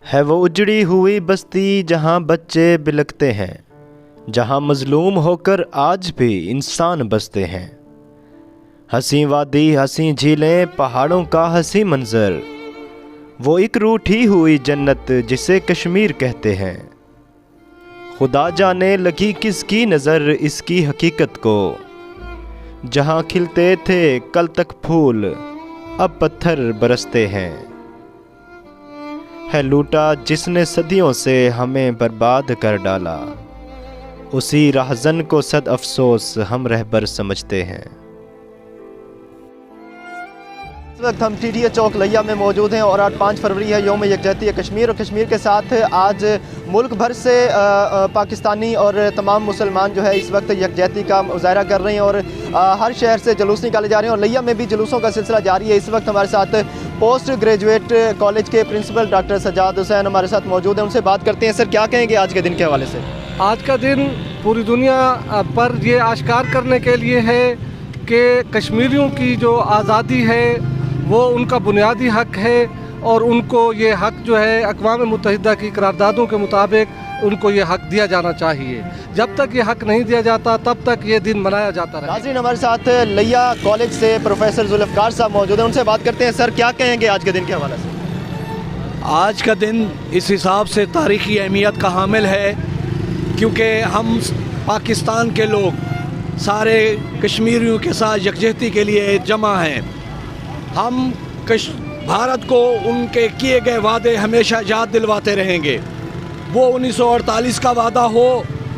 ہے وہ اجڑی ہوئی بستی جہاں بچے بلکتے ہیں، جہاں مظلوم ہو کر آج بھی انسان بستے ہیں۔ حسین وادی، حسین جھیلیں، پہاڑوں کا حسین منظر، وہ ایک روٹھی ہوئی جنت جسے کشمیر کہتے ہیں۔ خدا جانے لگی کس کی نظر اس کی حقیقت کو، جہاں کھلتے تھے کل تک پھول اب پتھر برستے ہیں۔ ہے لوٹا جس نے صدیوں سے ہمیں برباد کر ڈالا، اسی رہزن کو صد افسوس ہم رہبر سمجھتے ہیں۔ اس وقت ہم ٹی ڈی اے چوک لیا میں موجود ہیں اور آج 5 فروری ہے، یوم یکجہتی کشمیر، اور کشمیر کے ساتھ آج ملک بھر سے پاکستانی اور تمام مسلمان جو ہے اس وقت یکجہتی کا مظاہرہ کر رہے ہیں اور ہر شہر سے جلوس نکالے جا رہے ہیں، اور لیا میں بھی جلوسوں کا سلسلہ جاری ہے۔ اس وقت ہمارے ساتھ پوسٹ گریجویٹ کالج کے پرنسپل ڈاکٹر سجاد حسین ہمارے ساتھ موجود ہیں، ان سے بات کرتے ہیں۔ سر، کیا کہیں گے آج کے دن کے حوالے سے؟ آج کا دن پوری دنیا پر یہ آشکار کرنے کے لیے ہے کہ کشمیریوں کی جو آزادی ہے وہ ان کا بنیادی حق ہے، اور ان کو یہ حق جو ہے اقوام متحدہ کی قراردادوں کے مطابق ان کو یہ حق دیا جانا چاہیے۔ جب تک یہ حق نہیں دیا جاتا تب تک یہ دن منایا جاتا رہے۔ ناظرین، ہمارے ساتھ لیا کالج سے پروفیسر ذوالفقار صاحب موجود ہیں، ان سے بات کرتے ہیں۔ سر، کیا کہیں گے آج کے دن کے حوالے سے؟ آج کا دن اس حساب سے تاریخی اہمیت کا حامل ہے کیونکہ ہم پاکستان کے لوگ سارے کشمیریوں کے ساتھ یکجہتی کے لیے جمع ہیں۔ ہم بھارت کو ان کے کیے گئے وعدے ہمیشہ یاد دلواتے رہیں گے۔ وہ 1948 کا وعدہ ہو،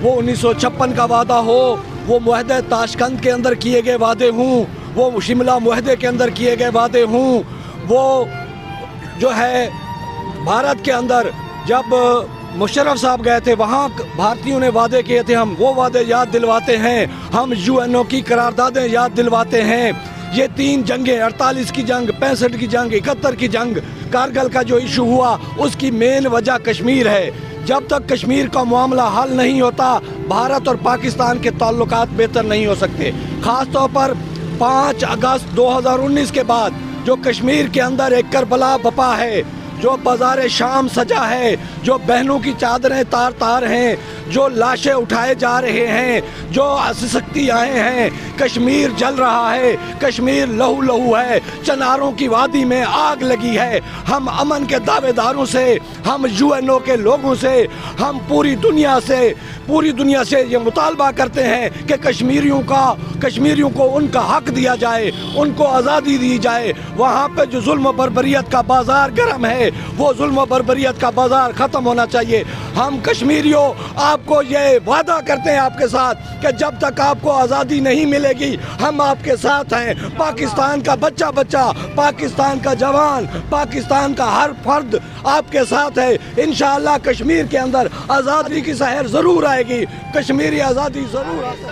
وہ 1956 کا وعدہ ہو، وہ معاہدہ تاشکند کے اندر کیے گئے وعدے ہوں، وہ شملہ معاہدے کے اندر کیے گئے وعدے ہوں، وہ جو ہے بھارت کے اندر جب مشرف صاحب گئے تھے وہاں بھارتیوں نے وعدے کیے تھے، ہم وہ وعدے یاد دلواتے ہیں۔ ہم UN کی قراردادیں یاد دلواتے ہیں۔ یہ 3 جنگیں، 48 کی جنگ، 65 کی جنگ، 71 کی جنگ، کارگل کا جو ایشو ہوا، اس کی مین وجہ کشمیر ہے۔ جب تک کشمیر کا معاملہ حل نہیں ہوتا بھارت اور پاکستان کے تعلقات بہتر نہیں ہو سکتے۔ خاص طور پر 5 اگست 2019 کے بعد جو کشمیر کے اندر ایک کربلا بپا ہے، جو بازار شام سجا ہے، جو بہنوں کی چادریں تار تار ہیں، جو لاشیں اٹھائے جا رہے ہیں، جو سختی آئے ہیں، کشمیر جل رہا ہے، کشمیر لہو لہو ہے، چناروں کی وادی میں آگ لگی ہے۔ ہم امن کے دعوے داروں سے، ہم UN کے لوگوں سے، ہم پوری دنیا سے یہ مطالبہ کرتے ہیں کہ کشمیریوں کو ان کا حق دیا جائے، ان کو آزادی دی جائے۔ وہاں پہ جو ظلم و بربریت کا بازار گرم ہے، وہ ظلم و بربریت کا بازار ختم ہونا چاہیے۔ ہم کشمیریوں آپ کو یہ وعدہ کرتے ہیں آپ کے ساتھ کہ جب تک آپ کو آزادی نہیں ملے گی ہم آپ کے ساتھ ہیں۔ پاکستان کا بچہ، پاکستان کا جوان، پاکستان کا ہر فرد آپ کے ساتھ ہے۔ انشاءاللہ کشمیر کے اندر آزادی کی سحر ضرور آئے گی، کشمیری آزادی ضرور آئے گی۔